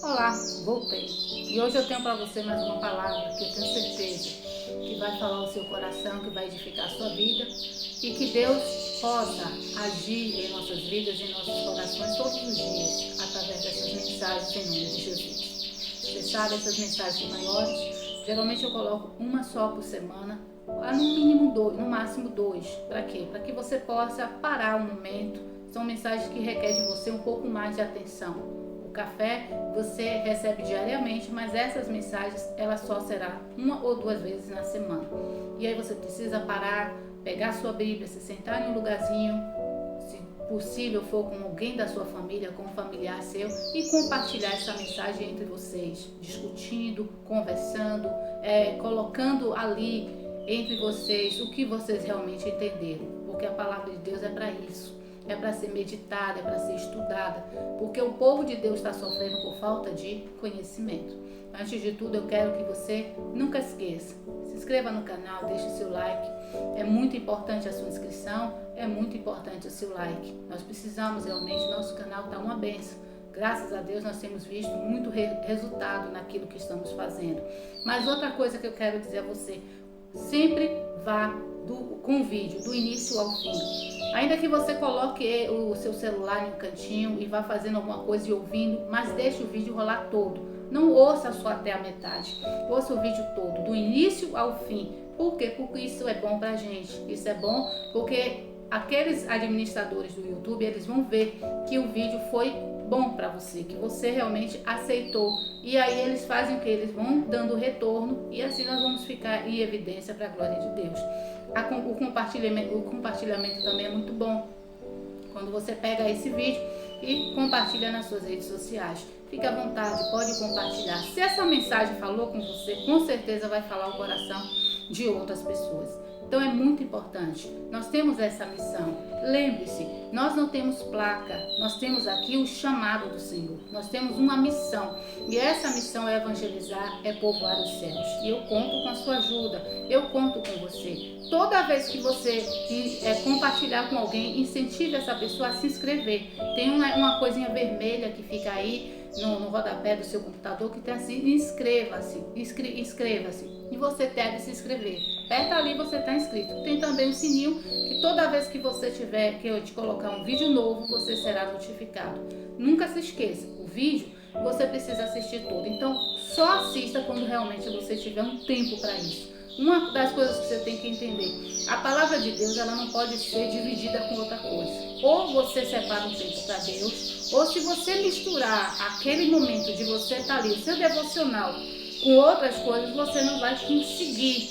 Olá, voltei. E hoje eu tenho para você mais uma palavra que eu tenho certeza que vai falar ao seu coração, que vai edificar a sua vida e que Deus possa agir em nossas vidas, em nossos corações todos os dias, através dessas mensagens em nome de Jesus. Você sabe, essas mensagens maiores, geralmente eu coloco uma só por semana, no mínimo dois, no máximo dois. Para quê? Para que você possa parar um momento. São mensagens que requerem de você um pouco mais de atenção. O café você recebe diariamente, mas essas mensagens ela só será uma ou duas vezes na semana. E aí você precisa parar, pegar sua Bíblia, se sentar em um lugarzinho, se possível for com alguém da sua família, com um familiar seu, e compartilhar essa mensagem entre vocês, discutindo, conversando, colocando ali entre vocês o que vocês realmente entenderam, porque a palavra de Deus é para isso. É para ser meditada, é para ser estudada, porque o povo de Deus está sofrendo por falta de conhecimento. Antes de tudo, eu quero que você nunca esqueça. Se inscreva no canal, deixe seu like. É muito importante a sua inscrição, é muito importante o seu like. Nós precisamos realmente, nosso canal está uma bênção. Graças a Deus nós temos visto muito resultado naquilo que estamos fazendo. Mas outra coisa que eu quero dizer a você, sempre vá com o vídeo, do início ao fim. Ainda que você coloque o seu celular em um cantinho e vá fazendo alguma coisa e ouvindo, mas deixe o vídeo rolar todo. Não ouça só até a metade. Ouça o vídeo todo, do início ao fim. Por quê? Porque isso é bom pra gente. Isso é bom porque aqueles administradores do YouTube, eles vão ver que o vídeo foi bom para você, que você realmente aceitou. E aí eles fazem o que? Eles vão dando retorno e assim nós vamos ficar em evidência para a glória de Deus. O compartilhamento também é muito bom. Quando você pega esse vídeo e compartilha nas suas redes sociais, fique à vontade, pode compartilhar. Se essa mensagem falou com você, com certeza vai falar o coração de outras pessoas. Então é muito importante, nós temos essa missão. Lembre-se, nós não temos placa, nós temos aqui o chamado do Senhor. Nós temos uma missão e essa missão é evangelizar, é povoar os céus. E eu conto com a sua ajuda, eu conto com você. Toda vez que você compartilhar com alguém, incentive essa pessoa a se inscrever. Tem uma coisinha vermelha que fica aí no rodapé do seu computador que tem assim, inscreva-se. E você deve se inscrever. Aperta ali, você está inscrito. Tem também o sininho que toda vez que você tiver, que eu te colocar um vídeo novo, você será notificado. Nunca se esqueça, o vídeo você precisa assistir todo. Então só assista quando realmente você tiver um tempo para isso. Uma das coisas que você tem que entender, a palavra de Deus ela não pode ser dividida com outra coisa. Ou você separa um tempo para Deus, ou se você misturar aquele momento de você estar ali, o seu devocional, com outras coisas, você não vai conseguir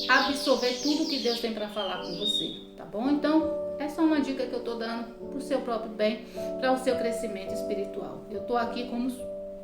absorver tudo que Deus tem para falar com você, tá bom? Então, essa é uma dica que eu estou dando para o seu próprio bem, para o seu crescimento espiritual. Eu estou aqui como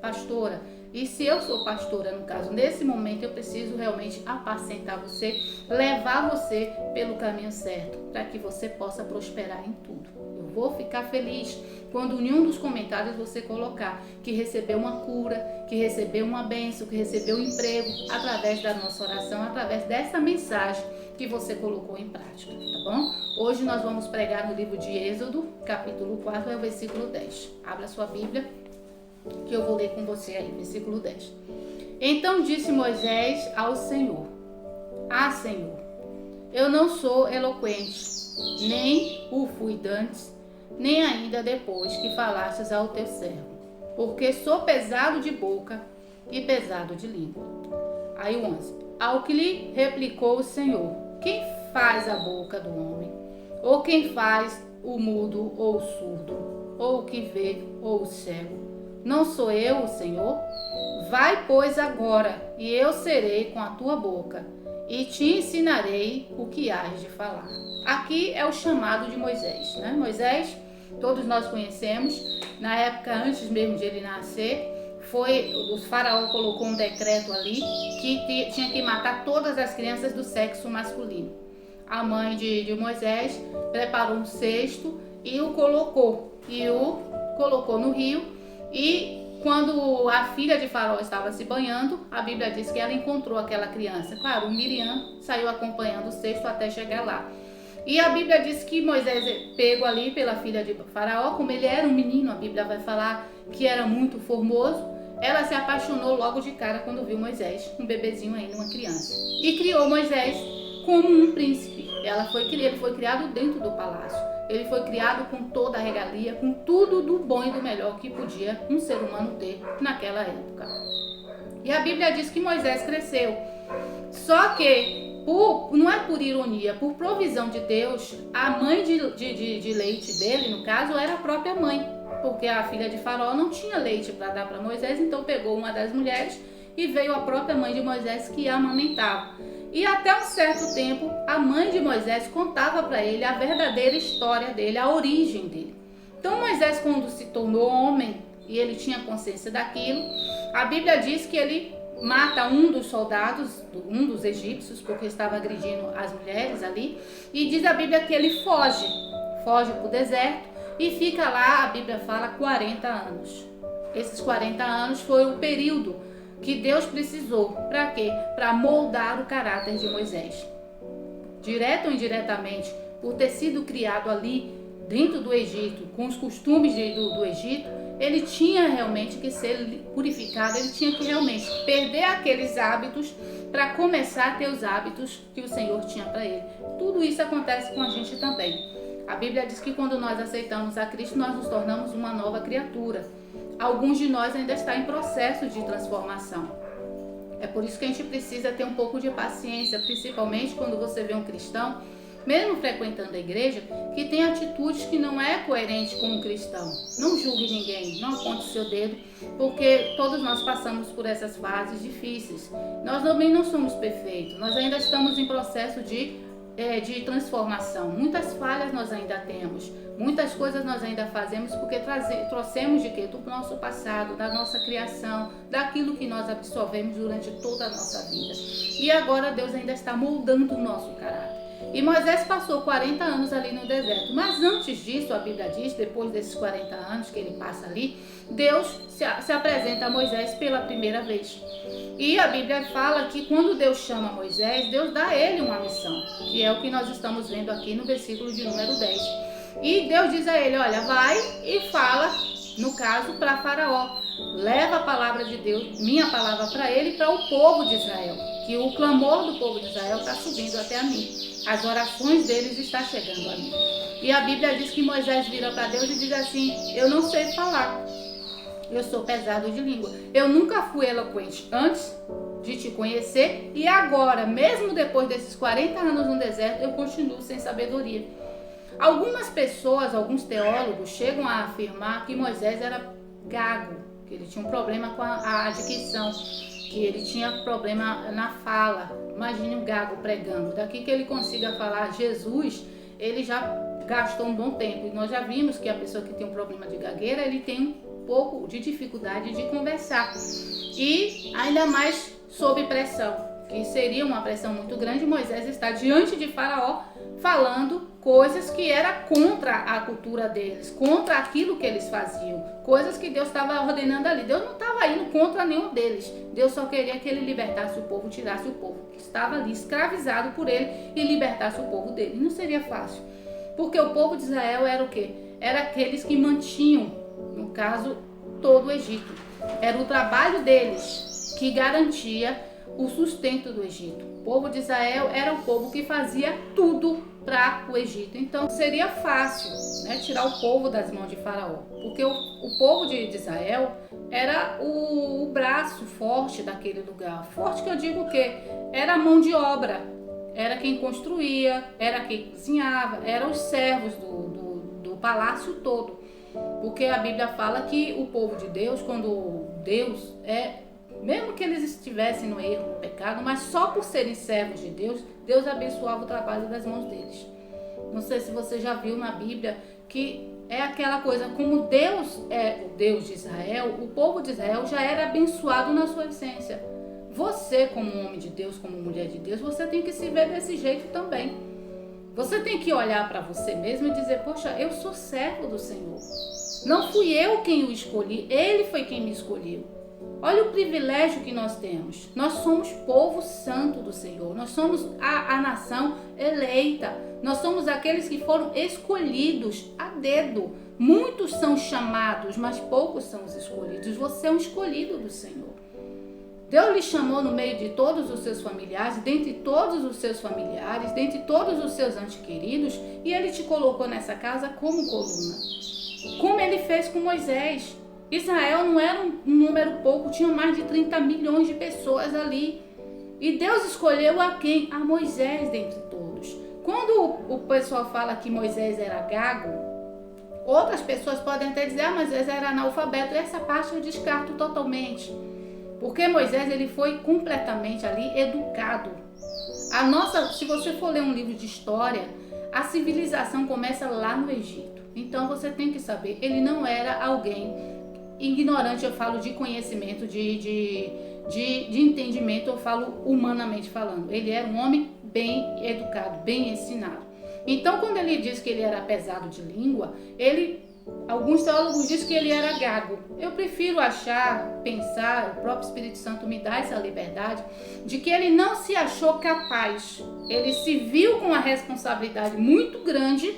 pastora, e se eu sou pastora, no caso, nesse momento eu preciso realmente apacentar você, levar você pelo caminho certo, para que você possa prosperar em tudo. Eu vou ficar feliz quando em um dos comentários você colocar que recebeu uma cura, que recebeu uma bênção, que recebeu um emprego, através da nossa oração, através dessa mensagem que você colocou em prática, tá bom? Hoje nós vamos pregar no livro de Êxodo, capítulo 4, versículo 10. Abra sua Bíblia, que eu vou ler com você aí, versículo 10. Então disse Moisés ao Senhor: Ah, Senhor, eu não sou eloquente, nem o fui dantes, nem ainda depois que falastes ao teu servo, porque sou pesado de boca e pesado de língua. Aí o 11. Ao que lhe replicou o Senhor: Quem faz a boca do homem? Ou quem faz o mudo ou o surdo? Ou o que vê ou o cego? Não sou eu o Senhor? Vai, pois, agora, e eu serei com a tua boca, e te ensinarei o que hás de falar. Aqui é o chamado de Moisés, né? Moisés, todos nós conhecemos, na época antes mesmo de ele nascer, o faraó colocou um decreto ali que tinha que matar todas as crianças do sexo masculino. A mãe de Moisés preparou um cesto e o colocou no rio. E quando a filha de Faraó estava se banhando, a Bíblia diz que ela encontrou aquela criança. Claro, o Miriam saiu acompanhando o cesto até chegar lá. E a Bíblia diz que Moisés pego ali pela filha de Faraó, como ele era um menino, a Bíblia vai falar que era muito formoso, ela se apaixonou logo de cara quando viu Moisés, um bebezinho ainda, uma criança. E criou Moisés como um príncipe. Ele foi criado dentro do palácio. Ele foi criado com toda a regalia, com tudo do bom e do melhor que podia um ser humano ter naquela época. E a Bíblia diz que Moisés cresceu. Só que, não é por ironia, por provisão de Deus, a mãe de leite dele, no caso, era a própria mãe. Porque a filha de Faraó não tinha leite para dar para Moisés, então pegou uma das mulheres e veio a própria mãe de Moisés que a amamentava. E até um certo tempo, a mãe de Moisés contava para ele a verdadeira história dele, a origem dele. Então Moisés, quando se tornou homem e ele tinha consciência daquilo, a Bíblia diz que ele mata um dos soldados, um dos egípcios, porque estava agredindo as mulheres ali, e diz a Bíblia que ele foge para o deserto e fica lá, a Bíblia fala, 40 anos. Esses 40 anos foi o período que Deus precisou. Para quê? Para moldar o caráter de Moisés. Direto ou indiretamente, por ter sido criado ali dentro do Egito, com os costumes do Egito, ele tinha realmente que ser purificado, ele tinha que realmente perder aqueles hábitos para começar a ter os hábitos que o Senhor tinha para ele. Tudo isso acontece com a gente também. A Bíblia diz que quando nós aceitamos a Cristo, nós nos tornamos uma nova criatura. Alguns de nós ainda estão em processo de transformação. É por isso que a gente precisa ter um pouco de paciência, principalmente quando você vê um cristão, mesmo frequentando a igreja, que tem atitudes que não é coerente com um cristão. Não julgue ninguém, não aponte o seu dedo, porque todos nós passamos por essas fases difíceis. Nós também não somos perfeitos, nós ainda estamos em processo de transformação. Muitas falhas nós ainda temos, muitas coisas nós ainda fazemos porque trouxemos de quê? Do nosso passado, da nossa criação, daquilo que nós absorvemos durante toda a nossa vida. E agora Deus ainda está moldando o nosso caráter. E Moisés passou 40 anos ali no deserto. Mas antes disso, a Bíblia diz, depois desses 40 anos que ele passa ali, Deus se apresenta a Moisés pela primeira vez. E a Bíblia fala que quando Deus chama Moisés, Deus dá a ele uma missão, que é o que nós estamos vendo aqui no versículo de número 10. E Deus diz a ele, olha, vai e fala, no caso, para Faraó. Leva a palavra de Deus, minha palavra para ele e para o povo de Israel. Que o clamor do povo de Israel está subindo até a mim. As orações deles estão chegando a mim. E a Bíblia diz que Moisés vira para Deus e diz assim, eu não sei falar. Eu sou pesado de língua. Eu nunca fui eloquente antes de te conhecer. E agora, mesmo depois desses 40 anos no deserto, eu continuo sem sabedoria. Algumas pessoas, alguns teólogos chegam a afirmar que Moisés era gago, que ele tinha um problema com a dicção, que ele tinha problema na fala. Imagine um gago pregando. Daqui que ele consiga falar Jesus, ele já gastou um bom tempo. E nós já vimos que a pessoa que tem um problema de gagueira, ele tem um pouco de dificuldade de conversar. E ainda mais sob pressão, que seria uma pressão muito grande. Moisés está diante de Faraó falando coisas que era contra a cultura deles, contra aquilo que eles faziam, coisas que Deus estava ordenando ali. Deus não estava indo contra nenhum deles. Deus só queria que ele libertasse o povo, tirasse o povo que estava ali escravizado por ele e libertasse o povo dele. Não seria fácil, porque o povo de Israel era o quê? Era aqueles que mantinham, no caso, todo o Egito. Era o trabalho deles que garantia o sustento do Egito. O povo de Israel era o povo que fazia tudo para o Egito. Então seria fácil, né, tirar o povo das mãos de Faraó, porque o povo de Israel era o braço forte daquele lugar. Forte que eu digo o quê? Era a mão de obra, era quem construía, era quem cozinhava, eram os servos do palácio todo. Porque a Bíblia fala que o povo de Deus, quando Deus mesmo que eles estivessem no erro, no pecado, mas só por serem servos de Deus, Deus abençoava o trabalho das mãos deles. Não sei se você já viu na Bíblia que é aquela coisa, como Deus é o Deus de Israel, o povo de Israel já era abençoado na sua essência. Você, como homem de Deus, como mulher de Deus, você tem que se ver desse jeito também. Você tem que olhar para você mesmo e dizer, poxa, eu sou servo do Senhor. Não fui eu quem o escolhi, Ele foi quem me escolheu. Olha o privilégio que nós temos. Nós somos povo santo do Senhor. Nós somos a nação eleita. Nós somos aqueles que foram escolhidos a dedo. Muitos são chamados, mas poucos são os escolhidos. Você é um escolhido do Senhor. Deus lhe chamou no meio de todos os seus familiares, dentre todos os seus familiares, dentre todos os seus entes queridos, e Ele te colocou nessa casa como coluna. Como Ele fez com Moisés. Israel não era um número pouco, tinha mais de 30 milhões de pessoas ali. E Deus escolheu a quem? A Moisés dentre todos. Quando o pessoal fala que Moisés era gago, outras pessoas podem até dizer, Moisés era analfabeto. Essa parte eu descarto totalmente. Porque Moisés, ele foi completamente ali educado. Se você for ler um livro de história, a civilização começa lá no Egito. Então você tem que saber, ele não era alguém ignorante, eu falo de conhecimento, de entendimento, eu falo humanamente falando. Ele era um homem bem educado, bem ensinado. Então quando ele diz que ele era pesado de língua, alguns teólogos dizem que ele era gago. Eu prefiro pensar, o próprio Espírito Santo me dá essa liberdade, de que ele não se achou capaz. Ele se viu com uma responsabilidade muito grande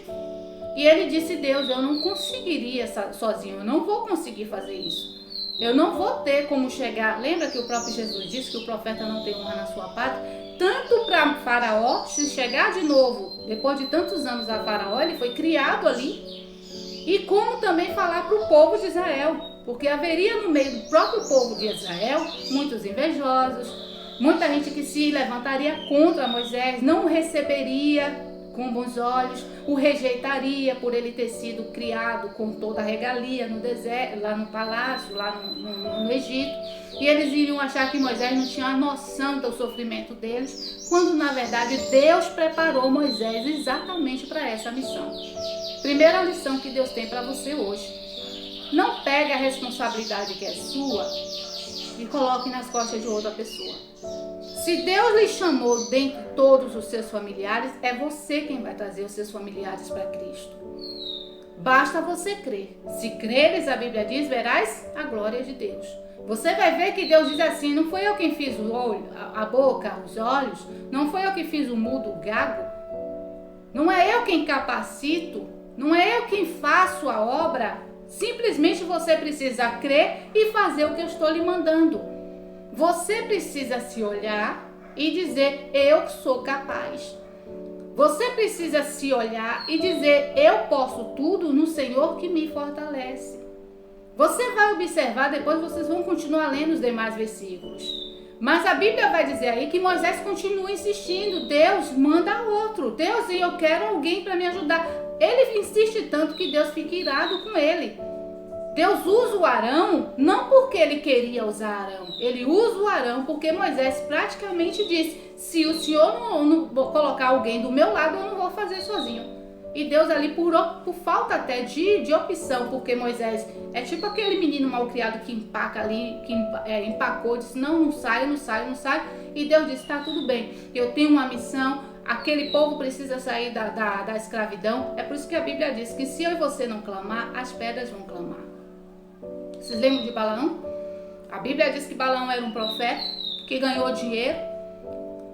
e ele disse, Deus, eu não conseguiria sozinho, eu não vou conseguir fazer isso. Eu não vou ter como chegar. Lembra que o próprio Jesus disse que o profeta não tem honra na sua pátria? Tanto para Faraó, se chegar de novo, depois de tantos anos a Faraó, ele foi criado ali. E como também falar para o povo de Israel, porque haveria no meio do próprio povo de Israel muitos invejosos, muita gente que se levantaria contra Moisés, não o receberia com bons olhos, o rejeitaria por ele ter sido criado com toda a regalia no deserto, lá no palácio, lá no Egito, e eles iriam achar que Moisés não tinha a noção do sofrimento deles, quando na verdade Deus preparou Moisés exatamente para essa missão. Primeira lição que Deus tem para você hoje: não pegue a responsabilidade que é sua e coloque nas costas de outra pessoa. Se Deus lhe chamou dentre todos os seus familiares, é você quem vai trazer os seus familiares para Cristo. Basta você crer. Se creres, a Bíblia diz, verás a glória de Deus. Você vai ver que Deus diz assim, não foi eu quem fiz o olho, a boca, os olhos, não foi eu quem fiz o mudo, o gago, não é eu quem capacito, não é eu quem faço a obra. Simplesmente você precisa crer e fazer o que eu estou lhe mandando. Você precisa se olhar e dizer, eu sou capaz. Você precisa se olhar e dizer, eu posso tudo no Senhor que me fortalece. Você vai observar, depois vocês vão continuar lendo os demais versículos. Mas a Bíblia vai dizer aí que Moisés continua insistindo, Deus manda outro. Deus, eu quero alguém para me ajudar. Ele insiste tanto que Deus fica irado com ele. Deus usa o Arão não porque ele queria usar Arão. Ele usa o Arão porque Moisés praticamente disse, se o Senhor não colocar alguém do meu lado, eu não vou fazer sozinho. E Deus ali, por falta até de opção, porque Moisés é tipo aquele menino malcriado que empaca ali, que empacou, disse, não sai. E Deus disse, tá tudo bem, eu tenho uma missão, aquele povo precisa sair da escravidão. É por isso que a Bíblia diz que se eu e você não clamar, as pedras vão clamar. Vocês lembram de Balaão? A Bíblia diz que Balaão era um profeta que ganhou dinheiro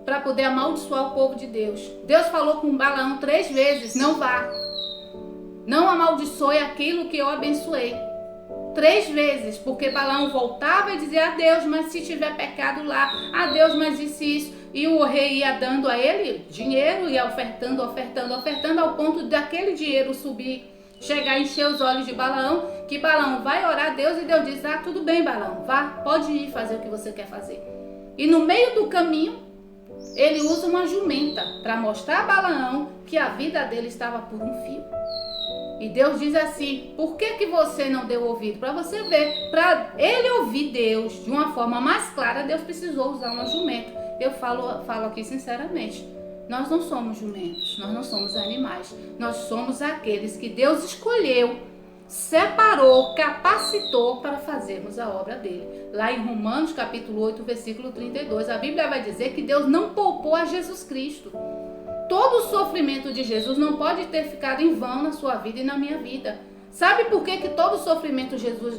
para poder amaldiçoar o povo de Deus. Deus falou com Balaão 3 vezes, não vá. Não amaldiçoe aquilo que eu abençoei. 3 vezes, porque Balaão voltava e dizia a Deus, mas se tiver pecado lá, a Deus, mas disse isso. E o rei ia dando a ele dinheiro, ia ofertando, ao ponto daquele dinheiro subir, chegar a encher os olhos de Balaão, que Balaão vai orar a Deus e Deus diz, tudo bem Balaão, vá, pode ir fazer o que você quer fazer. E no meio do caminho, ele usa uma jumenta para mostrar a Balaão que a vida dele estava por um fio. E Deus diz assim, por que você não deu ouvido? Para você ver, para ele ouvir Deus de uma forma mais clara, Deus precisou usar uma jumenta. Eu falo aqui sinceramente, nós não somos jumentos, nós não somos animais, nós somos aqueles que Deus escolheu, separou, capacitou para fazermos a obra dele. Lá em Romanos capítulo 8, versículo 32, a Bíblia vai dizer que Deus não poupou a Jesus Cristo. Todo o sofrimento de Jesus não pode ter ficado em vão na sua vida e na minha vida. Sabe por que todo o sofrimento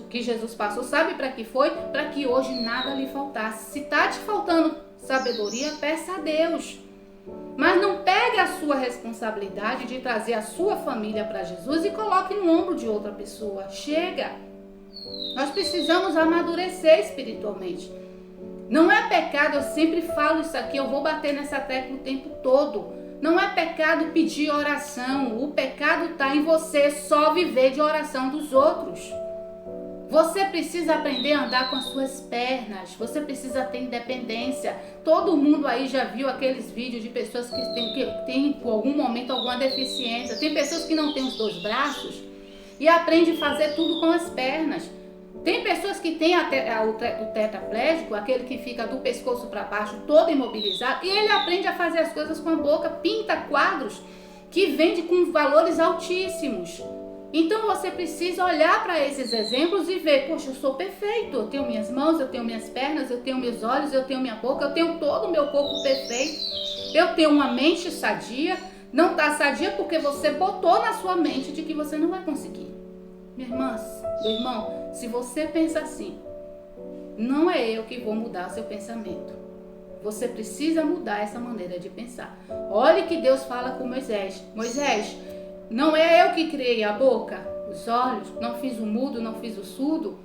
que Jesus passou, sabe para que foi? Para que hoje nada lhe faltasse. Se está te faltando sabedoria, peça a Deus. Mas não pegue a sua responsabilidade de trazer a sua família para Jesus e coloque no ombro de outra pessoa. Chega! Nós precisamos amadurecer espiritualmente. Não é pecado, eu sempre falo isso aqui, eu vou bater nessa tecla o tempo todo. Não é pecado pedir oração. O pecado está em você só viver de oração dos outros. Você precisa aprender a andar com as suas pernas. Você precisa ter independência. Todo mundo aí já viu aqueles vídeos de pessoas que têm por algum momento alguma deficiência. Tem pessoas que não têm os 2 braços e aprendem a fazer tudo com as pernas. Tem pessoas que têm o tetraplégico, aquele que fica do pescoço para baixo, todo imobilizado, e ele aprende a fazer as coisas com a boca, pinta quadros que vende com valores altíssimos. Então você precisa olhar para esses exemplos e ver, poxa, eu sou perfeito, eu tenho minhas mãos, eu tenho minhas pernas, eu tenho meus olhos, eu tenho minha boca, eu tenho todo o meu corpo perfeito, eu tenho uma mente sadia. Não está sadia porque você botou na sua mente de que você não vai conseguir. Minha irmã, meu irmão, se você pensa assim, não é eu que vou mudar o seu pensamento. Você precisa mudar essa maneira de pensar. Olhe que Deus fala com Moisés. Moisés, não é eu que criei a boca, os olhos, não fiz o mudo, não fiz o surdo.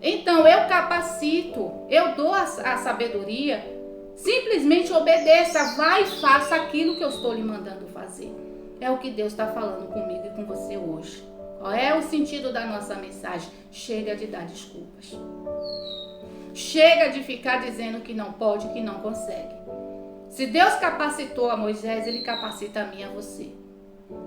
Então eu capacito, eu dou a sabedoria. Simplesmente obedeça, vai e faça aquilo que eu estou lhe mandando fazer. É o que Deus está falando comigo e com você hoje. Qual é o sentido da nossa mensagem? Chega de dar desculpas. Chega de ficar dizendo que não pode, que não consegue. Se Deus capacitou a Moisés, Ele capacita a mim e a você.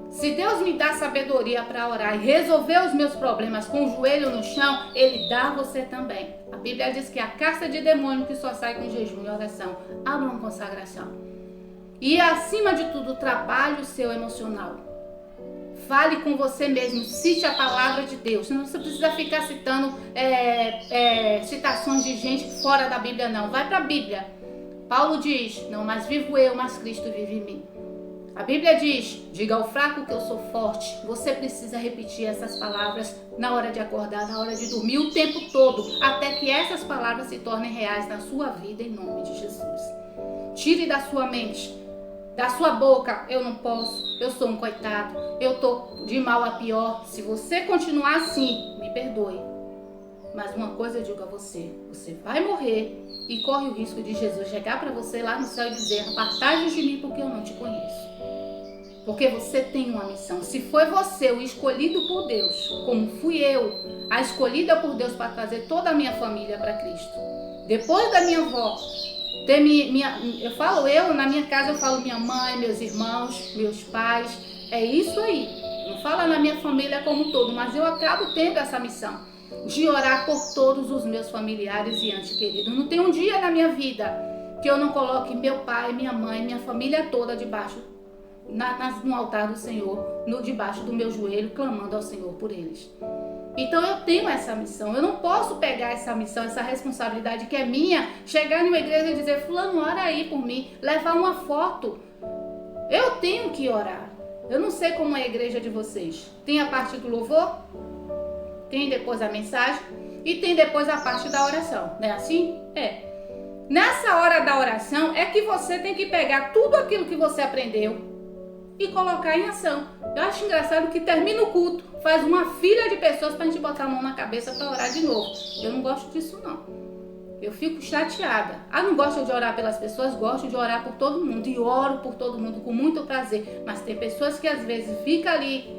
Se Deus me dá sabedoria para orar e resolver os meus problemas com o joelho no chão, Ele dá a você também. A Bíblia diz que a caça de demônio que só sai com jejum e oração. Abra uma consagração. E acima de tudo, trabalhe o seu emocional. Fale com você mesmo, cite a palavra de Deus. Não você precisa ficar citando citações de gente fora da Bíblia, não. Vai para a Bíblia. Paulo diz, não mais vivo eu, mas Cristo vive em mim. A Bíblia diz, diga ao fraco que eu sou forte. Você precisa repetir essas palavras na hora de acordar, na hora de dormir, o tempo todo, até que essas palavras se tornem reais na sua vida, em nome de Jesus. Tire da sua mente, da sua boca, eu não posso, eu sou um coitado, eu tô de mal a pior. Se você continuar assim, me perdoe. Mas uma coisa eu digo a você, você vai morrer e corre o risco de Jesus chegar para você lá no céu e dizer, apartai-vos de mim porque eu não te conheço. Porque você tem uma missão. Se foi você o escolhido por Deus, como fui eu, a escolhida por Deus para trazer toda a minha família para Cristo. Depois da minha avó, na minha casa eu falo minha mãe, meus irmãos, meus pais, é isso aí. Não fala na minha família como um todo, mas eu acabo tendo essa missão de orar por todos os meus familiares e entes queridos. Não tem um dia na minha vida que eu não coloque meu pai, minha mãe, minha família toda debaixo, no altar do Senhor, debaixo do meu joelho, clamando ao Senhor por eles. Então eu tenho essa missão, eu não posso pegar essa missão, essa responsabilidade que é minha, chegar numa igreja e dizer, fulano, ora aí por mim, levar uma foto. Eu tenho que orar. Eu não sei como é a igreja de vocês. Tem a parte do louvor, tem depois a mensagem e tem depois a parte da oração, não é assim? É. Nessa hora da oração é que você tem que pegar tudo aquilo que você aprendeu e colocar em ação. Eu acho engraçado que termina o culto, faz uma fila de pessoas para a gente botar a mão na cabeça para orar de novo. Eu não gosto disso não. Eu fico chateada. Não gosto de orar pelas pessoas, gosto de orar por todo mundo. E oro por todo mundo com muito prazer. Mas tem pessoas que às vezes ficam ali,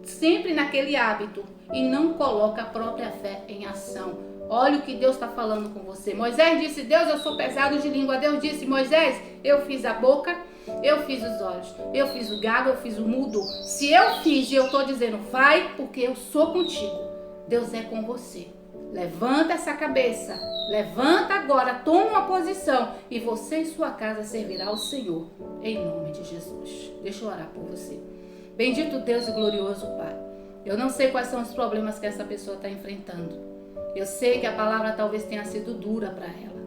sempre naquele hábito, e não coloca a própria fé em ação. Olha o que Deus está falando com você. Moisés disse, Deus, eu sou pesado de língua. Deus disse, Moisés, eu fiz a boca, eu fiz os olhos, eu fiz o gago, eu fiz o mudo. Se eu fiz e eu estou dizendo, vai, porque eu sou contigo. Deus é com você. Levanta essa cabeça, levanta agora, toma uma posição e você e sua casa servirá ao Senhor, em nome de Jesus. Deixa eu orar por você. Bendito Deus e glorioso Pai, eu não sei quais são os problemas que essa pessoa está enfrentando. Eu sei que a palavra talvez tenha sido dura para ela,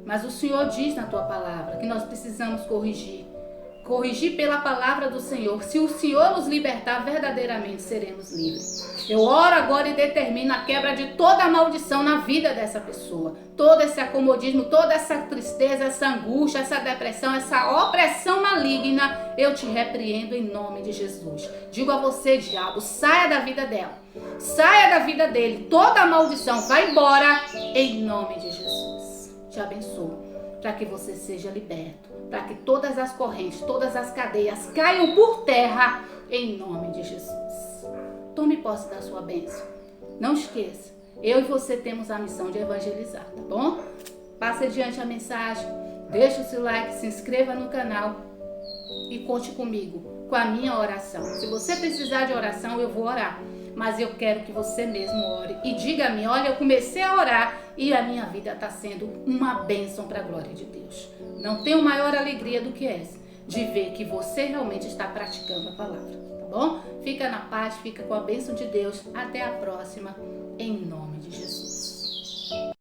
mas o Senhor diz na tua palavra que nós precisamos corrigir corrigir pela palavra do Senhor. Se o Senhor nos libertar, verdadeiramente seremos livres. Eu oro agora e determino a quebra de toda a maldição na vida dessa pessoa. Todo esse acomodismo, toda essa tristeza, essa angústia, essa depressão, essa opressão maligna, eu te repreendo em nome de Jesus. Digo a você, diabo, saia da vida dela. Saia da vida dele. Toda a maldição vai embora em nome de Jesus. Te abençoo para que você seja liberto, para que todas as correntes, todas as cadeias caiam por terra em nome de Jesus. Tome posse da sua bênção. Não esqueça, eu e você temos a missão de evangelizar, tá bom? Passe adiante a mensagem, deixa o seu like, se inscreva no canal e conte comigo com a minha oração. Se você precisar de oração, eu vou orar. Mas eu quero que você mesmo ore e diga a mim, olha, eu comecei a orar e a minha vida está sendo uma bênção para a glória de Deus. Não tenho maior alegria do que essa, de ver que você realmente está praticando a palavra, tá bom? Fica na paz, fica com a bênção de Deus. Até a próxima, em nome de Jesus.